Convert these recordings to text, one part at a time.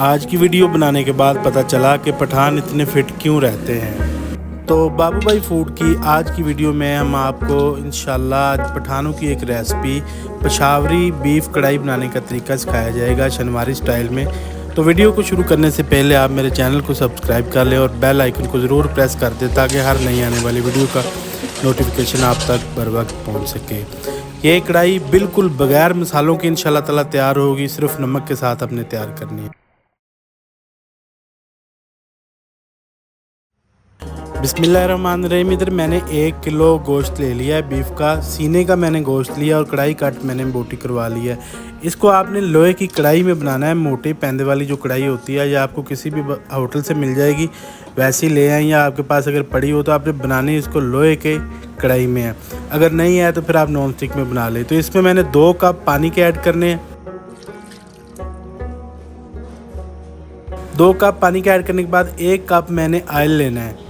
आज की वीडियो बनाने के बाद पता चला कि पठान इतने फिट क्यों रहते हैं। तो बाबू भाई फूड की आज की वीडियो में हम आपको इंशाल्लाह पठानों की एक रेसिपी पेशावरी बीफ कढ़ाई बनाने का तरीका सिखाया जाएगा शनवारी स्टाइल में। तो वीडियो को शुरू करने से पहले आप मेरे चैनल को सब्सक्राइब कर लें और बेल आइकन को ज़रूर प्रेस कर दें ताकि हर नई आने वाली वीडियो का नोटिफिकेशन आप तक बर वक्त पहुँच सके। ये कढ़ाई बिल्कुल बगैर मसालों की इंशाल्लाह ताला तैयार होगी, सिर्फ नमक के साथ अपने तैयार करनी है। बिस्मिल्लाहिर्रहमानिर्रहीम। इधर मैंने 1 किलो गोश्त ले लिया है बीफ का, सीने का मैंने गोश्त लिया और कढ़ाई कट मैंने बोटी करवा ली है। इसको आपने लोहे की कढ़ाई में बनाना है, मोटे पैंदे वाली जो कढ़ाई होती है, या आपको किसी भी होटल से मिल जाएगी वैसी ले आएँ, या आपके पास अगर पड़ी हो तो आपने बनानी इसको लोहे के कढ़ाई में है। अगर नहीं है तो फिर आप नॉन स्टिक में बना लें। तो इसमें मैंने 2 कप पानी के ऐड करने हैं। 2 कप पानी के ऐड करने के बाद 1 कप मैंने ऑयल लेना है।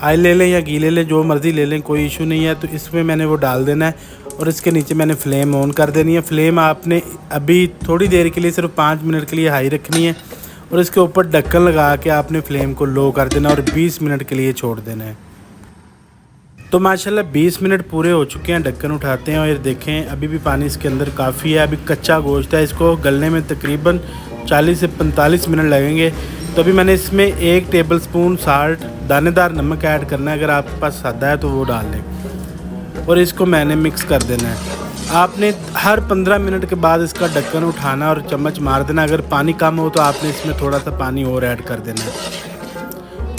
ऑयल ले लें या घी ले लें, जो मर्ज़ी ले लें, कोई इशू नहीं है। तो इसमें मैंने वो डाल देना है और इसके नीचे मैंने फ्लेम ऑन कर देनी है। फ्लेम आपने अभी थोड़ी देर के लिए सिर्फ 5 मिनट के लिए हाई रखनी है और इसके ऊपर ढक्कन लगा के आपने फ्लेम को लो कर देना और 20 मिनट के लिए छोड़ देना है। तो माशाल्लाह 20 मिनट पूरे हो चुके हैं। ढक्कन उठाते हैं और ये देखें अभी भी पानी इसके अंदर काफ़ी है, अभी कच्चा गोश्त है। इसको गलने में तकरीबन 40 से 45 मिनट लगेंगे। तो अभी मैंने इसमें 1 टेबलस्पून साल्ट दानेदार नमक ऐड करना है, अगर आपके पास सादा है तो वो डाल लें और इसको मैंने मिक्स कर देना है। आपने हर 15 मिनट के बाद इसका ढक्कन उठाना और चम्मच मार देना। अगर पानी कम हो तो आपने इसमें थोड़ा सा पानी और ऐड कर देना है।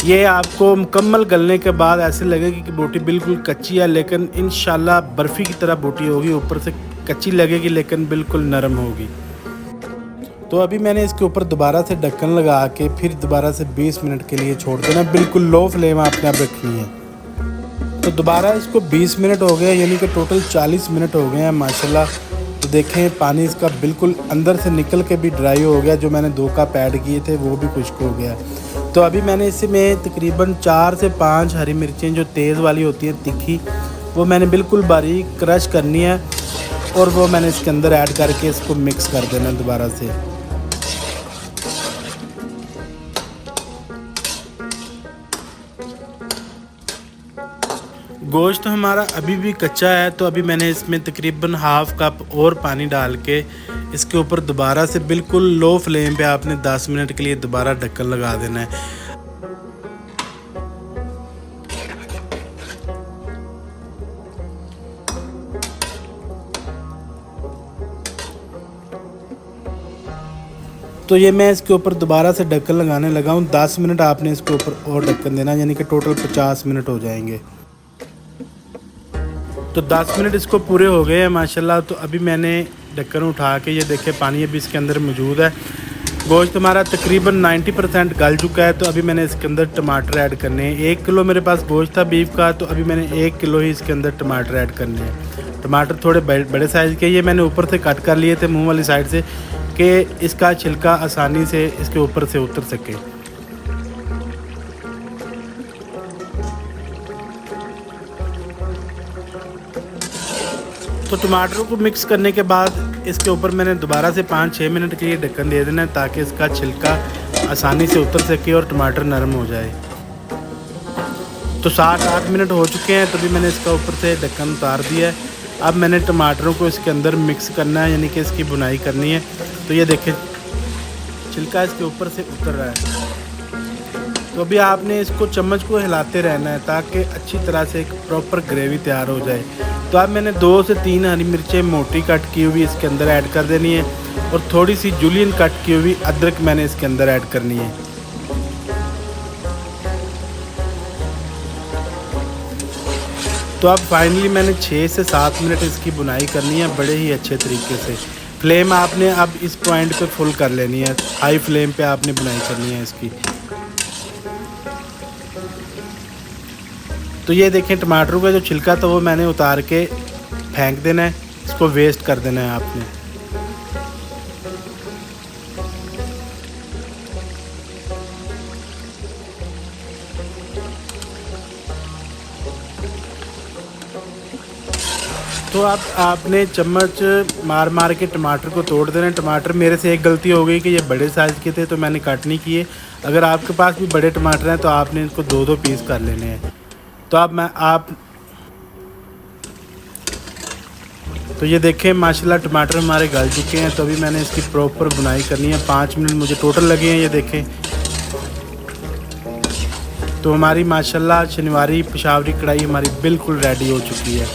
ये आपको मुकम्मल गलने के बाद ऐसे लगेगी कि बोटी बिल्कुल कच्ची है, लेकिन इंशाल्लाह बर्फ़ी की तरह बोटी होगी। ऊपर से कच्ची लगेगी लेकिन बिल्कुल नरम होगी। तो अभी मैंने इसके ऊपर दोबारा से ढक्कन लगा के फिर दोबारा से 20 मिनट के लिए छोड़ देना। बिल्कुल लो फ्लेम आपने अब रखनी है। तो दोबारा इसको 20 मिनट हो गए, यानी कि टोटल 40 मिनट हो गए हैं माशाल्लाह। तो देखें पानी इसका बिल्कुल अंदर से निकल के भी ड्राई हो गया। जो मैंने 2 कप ऐड किए थे वो भी खुश्क हो गया। तो अभी मैंने इसमें तकरीबन 4 से 5 हरी मिर्चें जो तेज़ वाली होती हैं तीखी, वो मैंने बिल्कुल बारीक क्रश करनी है और वो मैंने इसके अंदर ऐड करके इसको मिक्स कर देना दोबारा से। गोश्त हमारा अभी भी कच्चा है, तो अभी मैंने इसमें तकरीबन हाफ़ कप और पानी डाल के इसके ऊपर दोबारा से बिल्कुल लो फ्लेम पे आपने 10 मिनट के लिए दोबारा ढक्कन लगा देना है। तो ये मैं इसके ऊपर दोबारा से ढक्कन लगाने लगा हूँ। 10 मिनट आपने इसके ऊपर और ढक्कन देना, यानी कि टोटल 50 मिनट हो जाएंगे। तो 10 मिनट इसको पूरे हो गए हैं माशाल्लाह। तो अभी मैंने ढक्कन उठा के ये देखे पानी अभी इसके अंदर मौजूद है। गोश्त हमारा तकरीबन 90% गल चुका है। तो अभी मैंने इसके अंदर टमाटर ऐड करने हैं। 1 किलो मेरे पास गोश्त था बीफ का, तो अभी मैंने 1 किलो ही इसके अंदर टमाटर ऐड करने हैं। टमाटर थोड़े बड़े साइज़ के, ये मैंने ऊपर से कट कर लिए थे मुँह वाली साइड से कि इसका छिलका आसानी से इसके ऊपर से उतर सके। तो टमाटरों को मिक्स करने के बाद इसके ऊपर मैंने दोबारा से 5-6 मिनट के लिए ढक्कन दे देना है ताकि इसका छिलका आसानी से उतर सके और टमाटर नरम हो जाए। तो 7-8 मिनट हो चुके हैं। तो भी मैंने इसका ऊपर से ढक्कन उतार दिया है। अब मैंने टमाटरों को इसके अंदर मिक्स करना है, यानी कि इसकी बुनाई करनी है। तो ये देखें छिलका इसके ऊपर से उतर रहा है। तो अभी आपने इसको चम्मच को हिलाते रहना है ताकि अच्छी तरह से एक प्रॉपर ग्रेवी तैयार हो जाए। तो अब मैंने 2 से 3 हरी मिर्चें मोटी कट की हुई इसके अंदर ऐड कर देनी है और थोड़ी सी जूलियन कट की हुई अदरक मैंने इसके अंदर ऐड करनी है। तो अब फाइनली मैंने 6 से 7 मिनट इसकी बुनाई करनी है बड़े ही अच्छे तरीके से। फ्लेम आपने अब इस पॉइंट पे फुल कर लेनी है, हाई फ्लेम पे आपने बुनाई करनी है इसकी। तो ये देखें टमाटरों का जो छिलका था वो मैंने उतार के फेंक देना है, इसको वेस्ट कर देना है आपने। तो आपने चम्मच मार मार के टमाटर को तोड़ देना। टमाटर मेरे से एक गलती हो गई कि ये बड़े साइज़ के थे तो मैंने कट नहीं किए। अगर आपके पास भी बड़े टमाटर हैं तो आपने इनको 2-2 पीस कर लेने हैं। तो ये देखें माशाल्लाह टमाटर हमारे गल चुके हैं। तो अभी मैंने इसकी प्रॉपर बुनाई करनी है। 5 मिनट मुझे टोटल लगे हैं। ये देखें तो हमारी माशाल्लाह शनिवारी पेशावरी कढ़ाई हमारी बिल्कुल रेडी हो चुकी है।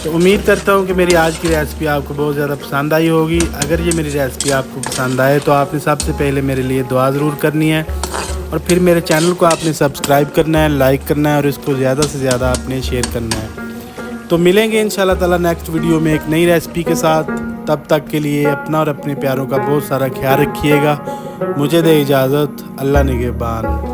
तो उम्मीद करता हूँ कि मेरी आज की रेसिपी आपको बहुत ज़्यादा पसंद आई होगी। अगर ये मेरी रेसिपी आपको पसंद आए तो आपने सबसे पहले मेरे लिए दुआ ज़रूर करनी है और फिर मेरे चैनल को आपने सब्सक्राइब करना है, लाइक करना है और इसको ज़्यादा से ज़्यादा आपने शेयर करना है। तो मिलेंगे इंशाल्लाह ताला नेक्स्ट वीडियो में एक नई रेसिपी के साथ। तब तक के लिए अपना और अपने प्यारों का बहुत सारा ख्याल रखिएगा। मुझे दे इजाज़त। अल्लाह निगहबान।